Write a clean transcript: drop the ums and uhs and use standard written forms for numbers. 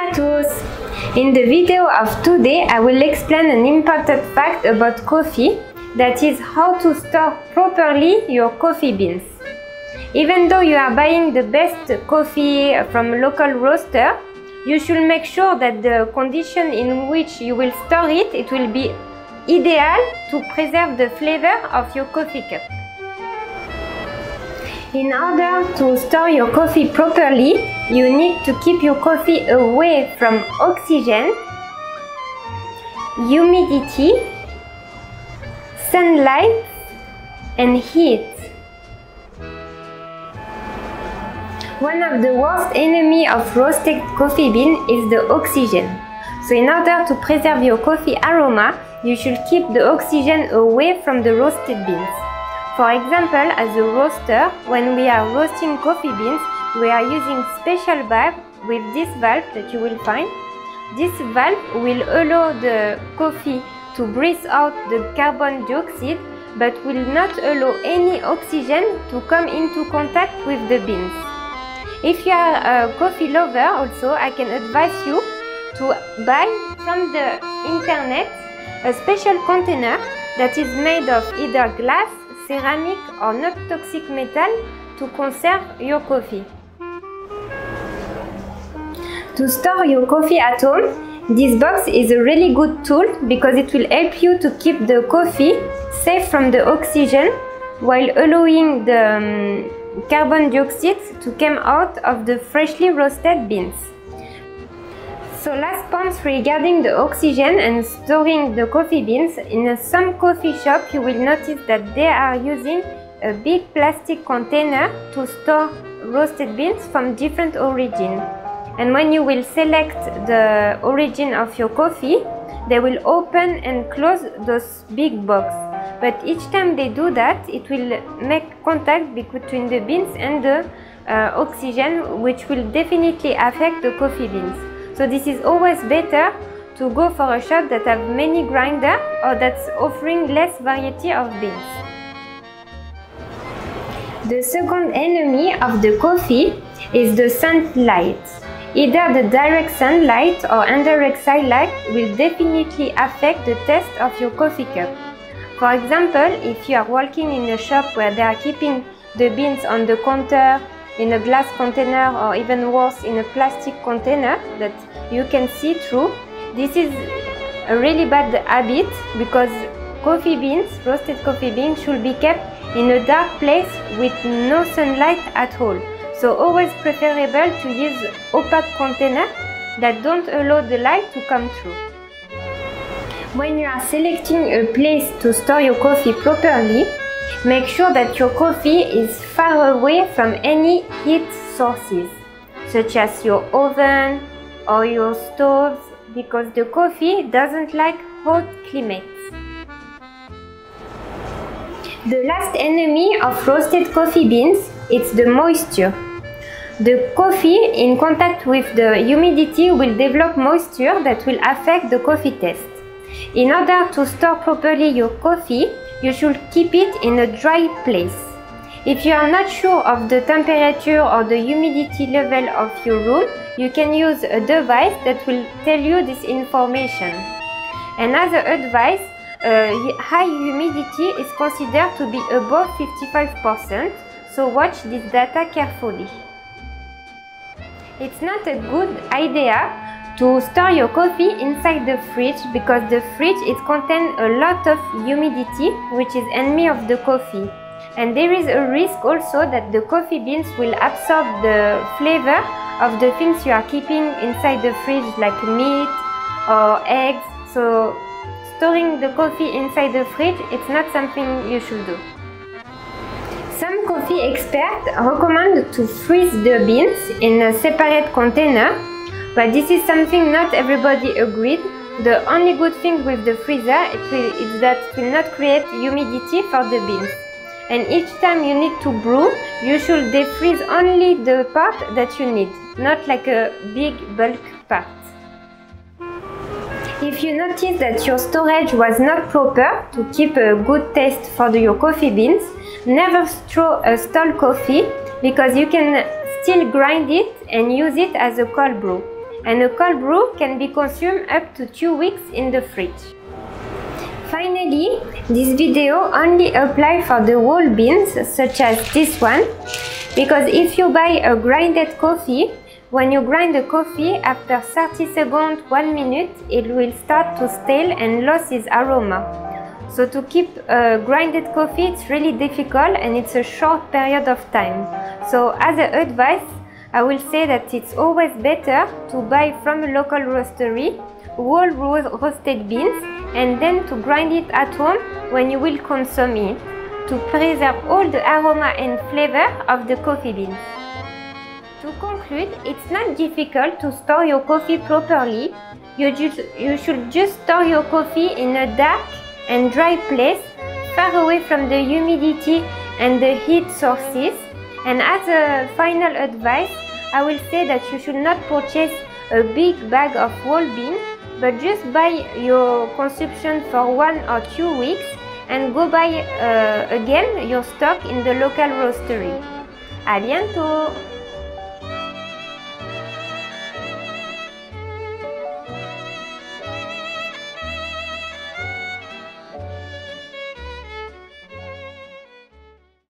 à tous! In the video of today, I will explain an important fact about coffee, that is how to store properly your coffee beans. Even though you are buying the best coffee from a local roaster, you should make sure that the condition in which you will store it, it will be ideal to preserve the flavor of your coffee cup. In order to store your coffee properly, you need to keep your coffee away from oxygen, humidity, sunlight, and heat. One of the worst enemies of roasted coffee bean is the oxygen. So in order to preserve your coffee aroma, you should keep the oxygen away from the roasted beans. For example, as a roaster, when we are roasting coffee beans, we are using special valve with this valve that you will find. This valve will allow the coffee to breathe out the carbon dioxide, but will not allow any oxygen to come into contact with the beans. If you are a coffee lover also, I can advise you to buy from the internet a special container that is made of either glass, ceramic or not toxic metal to conserve your coffee. To store your coffee at home, this box is a really good tool because it will help you to keep the coffee safe from the oxygen while allowing the carbon dioxide to come out of the freshly roasted beans. So last point regarding the oxygen and storing the coffee beans, in some coffee shop you will notice that they are using a big plastic container to store roasted beans from different origin. And when you will select the origin of your coffee, they will open and close those big boxes. But each time they do that, it will make contact between the beans and the oxygen, which will definitely affect the coffee beans. So this is always better to go for a shop that have many grinders or that's offering less variety of beans. The second enemy of the coffee is the sunlight. Either the direct sunlight or indirect sunlight will definitely affect the taste of your coffee cup. For example, if you are working in a shop where they are keeping the beans on the counter in a glass container or even worse in a plastic container that you can see through, this is a really bad habit because coffee beans, roasted coffee beans, should be kept in a dark place with no sunlight at all. So always preferable to use opaque container that don't allow the light to come through. When you are selecting a place to store your coffee properly, make sure that your coffee is far away from any heat sources, such as your oven or your stoves, because the coffee doesn't like hot climates. The last enemy of roasted coffee beans is the moisture. The coffee in contact with the humidity will develop moisture that will affect the coffee taste. In order to store properly your coffee, you should keep it in a dry place. If you are not sure of the temperature or the humidity level of your room, you can use a device that will tell you this information. Another advice, high humidity is considered to be above 55%, so watch this data carefully. It's not a good idea to store your coffee inside the fridge because the fridge contains a lot of humidity, which is enemy of the coffee. And there is a risk also that the coffee beans will absorb the flavor of the things you are keeping inside the fridge, like meat or eggs. So storing the coffee inside the fridge, it's not something you should do. Some coffee experts recommend to freeze the beans in a separate container, but this is something not everybody agreed. The only good thing with the freezer is that it will not create humidity for the beans. And each time you need to brew, you should defreeze only the part that you need, not like a big bulk part. If you notice that your storage was not proper to keep a good taste for your coffee beans, never throw a stale coffee because you can still grind it and use it as a cold brew. and a cold brew can be consumed up to 2 weeks in the fridge. Finally, this video only applies for the whole beans, such as this one, because if you buy a grinded coffee, when you grind the coffee, after 30 seconds, 1 minute, it will start to stale and lose its aroma. So to keep grinded coffee, it's really difficult and it's a short period of time. So as an advice, I will say that it's always better to buy from a local roastery whole roasted beans and then to grind it at home when you will consume it, to preserve all the aroma and flavor of the coffee beans. To conclude, it's not difficult to store your coffee properly. You should just store your coffee in a dark and dry place, far away from the humidity and the heat sources. And as a final advice, I will say that you should not purchase a big bag of whole beans, but just buy your consumption for 1 or 2 weeks and go buy again your stock in the local roastery. À bientôt!